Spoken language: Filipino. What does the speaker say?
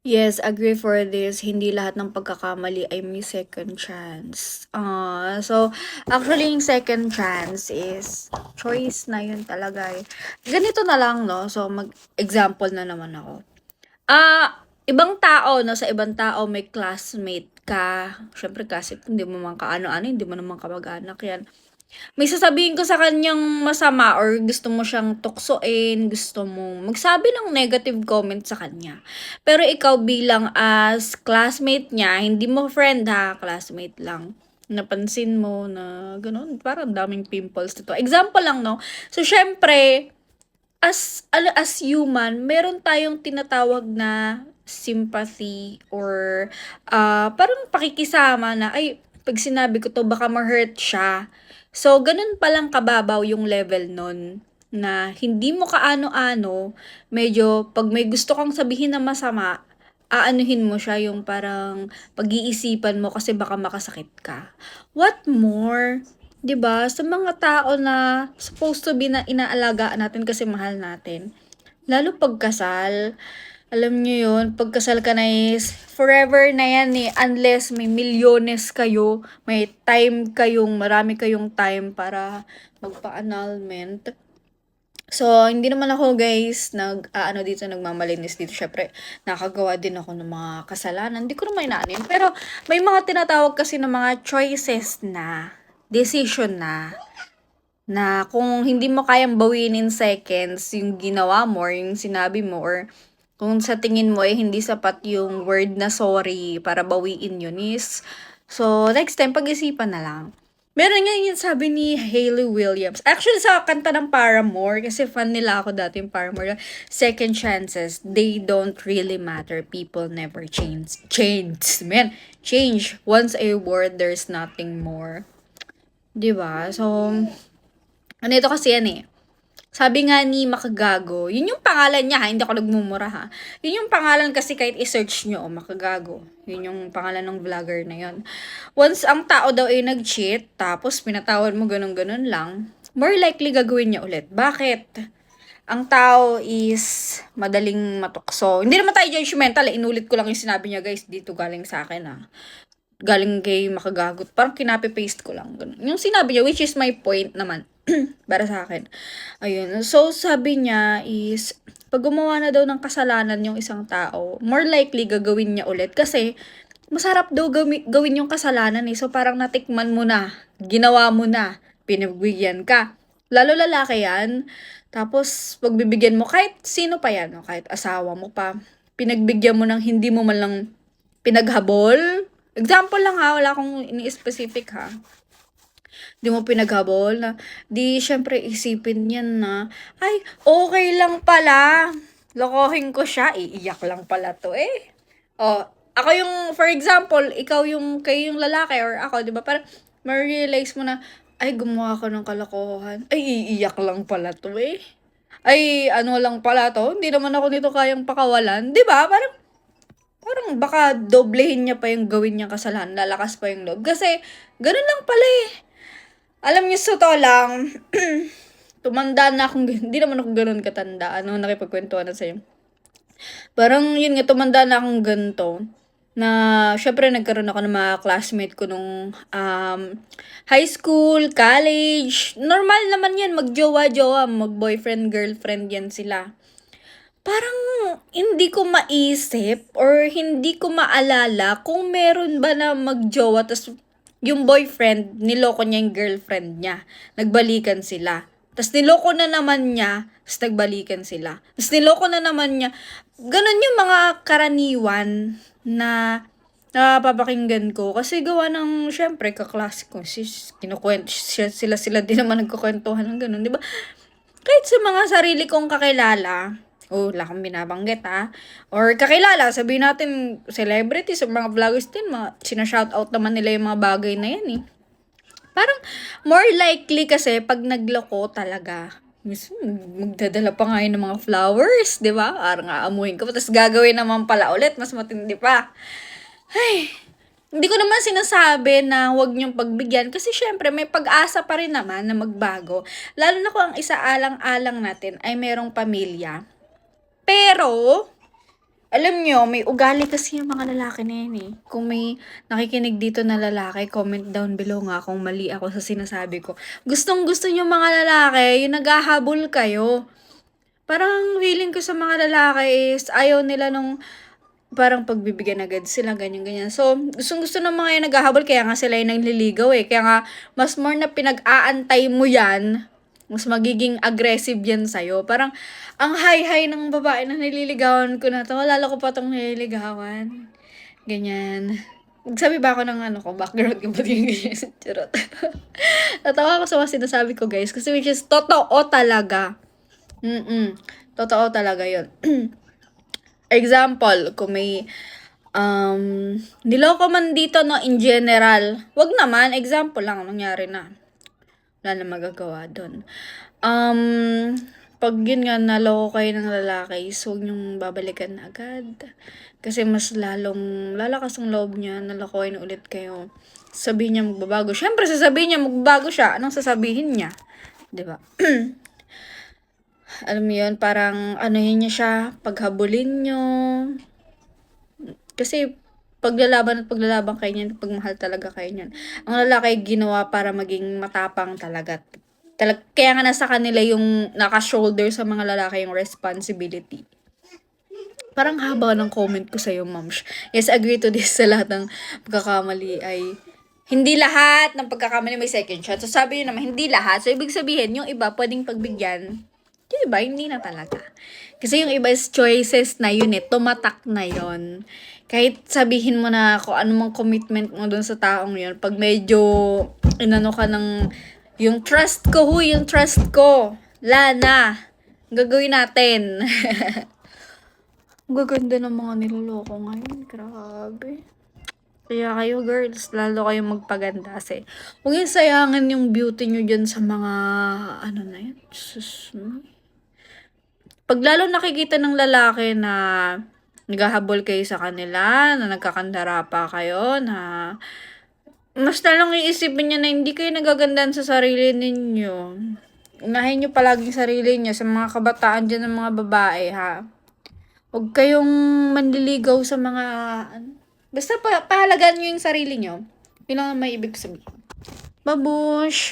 Yes, agree for this. Hindi lahat ng pagkakamali ay may second chance. So, actually, yung second chance is choice na yun talaga eh. Ganito na lang, no? So, mag-example na naman ako. Ibang tao, no? Sa ibang tao, may classmate ka. Siyempre, classmate, hindi mo man kaano-ano, hindi mo naman kamag-anak yan. May sasabihin ko sa kanyang masama or gusto mo siyang tuksoin, gusto mo magsabi ng negative comment sa kanya. Pero ikaw bilang as classmate niya, hindi mo friend ha, classmate lang. Napansin mo na gano'n, parang daming pimples dito. Example lang, no? So, syempre, as human, meron tayong tinatawag na sympathy or parang pakikisama na, ay, pag sinabi ko to, baka ma-hurt siya. So, ganun palang kababaw yung level nun na hindi mo kaano-ano, medyo pag may gusto kang sabihin na masama, aanuhin mo siya yung parang pag-iisipan mo kasi baka makasakit ka. What more? 'Di ba? Sa mga tao na supposed to be na inaalagaan natin kasi mahal natin. Lalo pagkasal. Alam niyo 'yun, pagkasal ka na is forever na 'yan eh. Unless may milyones kayo, may time kayong, marami kayong time para magpa-annulment. So, hindi naman ako guys, nagmamalinis dito. Syempre, nakagawa din ako ng mga kasalanan. Hindi ko naman inaanin. Pero, may mga tinatawag kasi ng mga choices na, decision na kung hindi mo kayang bawiin in seconds yung ginawa mo or yung sinabi mo or kung sa tingin mo ay hindi sapat yung word na sorry para bawiin yun is, so next time pag-isipan na lang. Meron nga yun sabi ni Hayley Williams. Actually, sa kanta ng Paramore, kasi fan nila ako dati yung Paramore, second chances, they don't really matter. People never change. Change. Once a word, there's nothing more. 'Di ba? So, ano ito kasi yan eh. Sabi nga ni Makagago, yun yung pangalan niya ha, hindi ako nagmumura ha. Yun yung pangalan kasi kahit i-search nyo, Makagago. Yun yung pangalan ng vlogger na yun. Once ang tao daw ay nag-cheat, tapos pinatawad mo ganun-ganun lang, more likely gagawin niya ulit. Bakit? Ang tao is madaling matukso. Hindi naman tayo judgmental eh. Inulit ko lang yung sinabi niya guys, dito galing sa akin ha. Galing kay Makagagot. Parang kinapi-paste ko lang. Ganun. Yung sinabi niya, which is my point naman. Para sa akin. Ayun. So, sabi niya is, pag gumawa na daw ng kasalanan yung isang tao, more likely gagawin niya ulit. Kasi, masarap daw gawin yung kasalanan eh. So, parang natikman mo na. Ginawa mo na. Pinagbigyan ka. Lalo lalaki yan. Tapos, pagbibigyan mo, kahit sino pa yan, no? Kahit asawa mo pa, pinagbigyan mo ng hindi mo man lang pinaghabol. Example lang ha, wala akong ini-specific ha. Di mo pinaghabol na, di syempre isipin niyan na, ay, okay lang pala. Lokohin ko siya, iiyak lang pala to eh. O, ako yung, for example, ikaw yung, kayo yung lalaki or ako, di ba? Parang, ma-realize mo na, ay, gumawa ko ng kalokohan. Ay, iiyak lang pala to eh. Ay, ano lang pala to. Hindi naman ako nito kayang pakawalan. Di ba? Parang baka doblehin niya pa yung gawin niyang kasalanan, lalakas pa yung loob. Kasi, ganun lang pala eh. Alam niyo, sa to lang, tumanda na akong, hindi naman ako ganun katanda. Ano, nakipagkwentuhan na sa'yo. Parang, yun nga, tumanda na akong ganito. Na, syempre, nagkaroon ako ng mga classmate ko nung high school, college. Normal naman yan, magjowa-jowa, mag-boyfriend, girlfriend yan sila. Parang hindi ko maisip or hindi ko maalala kung meron ba na magjowa tas yung boyfriend, niloko niya yung girlfriend niya. Nagbalikan sila. Tas niloko na naman niya, tas nagbalikan sila. Tas niloko na naman niya. Ganon yung mga karaniwan na napapakinggan ko. Kasi gawa ng, syempre, kaklase ko. Sila din naman nagkukwentuhan ng ganon, di ba? Kahit sa mga sarili kong kakilala, wala akong binabanggit ha. Or kakilala, sabihin natin, celebrities, o mga vloggers din, sinashoutout naman nila yung mga bagay na yan eh. Parang, more likely kasi, pag nagloko talaga, magdadala pa nga yun ng mga flowers, di ba? Parang aamuhin ko, tapos gagawin naman pala ulit, mas matindi pa. Ay, hindi ko naman sinasabi na huwag niyong pagbigyan kasi syempre may pag-asa pa rin naman na magbago. Lalo na kung ang isaalang-alang natin ay merong pamilya. Pero, Alam niyo, may ugali kasi yung mga lalaki na yan, eh. Kung may nakikinig dito na lalaki, comment down below nga kung mali ako sa sinasabi ko. Gustong-gusto niyo mga lalaki, yung naghahabol kayo. Parang ang feeling ko sa mga lalaki is ayaw nila nung parang pagbibigyan agad sila, ganyan-ganyan. So, gustong-gusto ng mga yung naghahabol, kaya nga sila yung nangliligaw, eh. Kaya nga, mas more na pinag-aantay mo yan, mas magiging aggressive yan sa'yo. Parang, ang high-high ng babae na nililigawan ko na to. Lalo ko pa tong nililigawan. Ganyan. Magsabi ba ako ng background ko, ba't yung ganyan? Charot. Natawa ako sa mga sinasabi ko, guys. Kasi which is, totoo talaga. Totoo talaga yun. Example, kung may niloko man dito, no, in general. Wag naman, example lang, nangyari na. Wala na magagawa doon. Pag yun nga, naloko kayo ng lalaki, so huwag niyong babalikan na agad. Kasi mas lalong lalakas ang loob niya, nalokohin ulit kayo. Sabihin niya magbabago. Siyempre, sasabihin niya magbabago siya. Anong sasabihin niya? Diba? Alam mo yun, parang anuhin niya siya, paghabulin niyo. Kasi paglalaban at paglalaban kayo niyan, pagmahal talaga kayo niyan. Ang lalaki ginawa para maging matapang talaga. Kaya nga nasa kanila yung naka-shoulder sa mga lalaki yung responsibility. Parang haba ng comment ko sa'yo, Mamsh. Yes, agree to this sa lahat ng pagkakamali ay hindi lahat ng pagkakamali may second chance. So, sabi yun naman, hindi lahat. So, ibig sabihin, yung iba pwedeng pagbigyan. Yung iba, hindi na talaga. Kasi yung iba is choices na yun eh. Tumatak na yun. Kahit sabihin mo na kung ano mong commitment mo dun sa taong yun, pag medyo inano ka ng yung trust ko, yung trust ko. Lana, gagawin natin. Ang gaganda ng mga niloloko ngayon. Grabe. Kaya kayo girls, lalo kayong magpaganda kasi huwag yung sayangin yung beauty nyo dyan sa mga na yun. Sus, pag lalo nakikita ng lalaki na naghahabol kayo sa kanila, na nagkakandara pa kayo, na mas lalong iisipin niya na hindi kayo nagagandaan sa sarili ninyo. Unahin nyo palaging sarili niyo sa mga kabataan dyan ng mga babae, ha? Huwag kayong manliligaw sa mga basta pahalagaan nyo yung sarili nyo. Yun lang ang may ibig sabihin. Babush!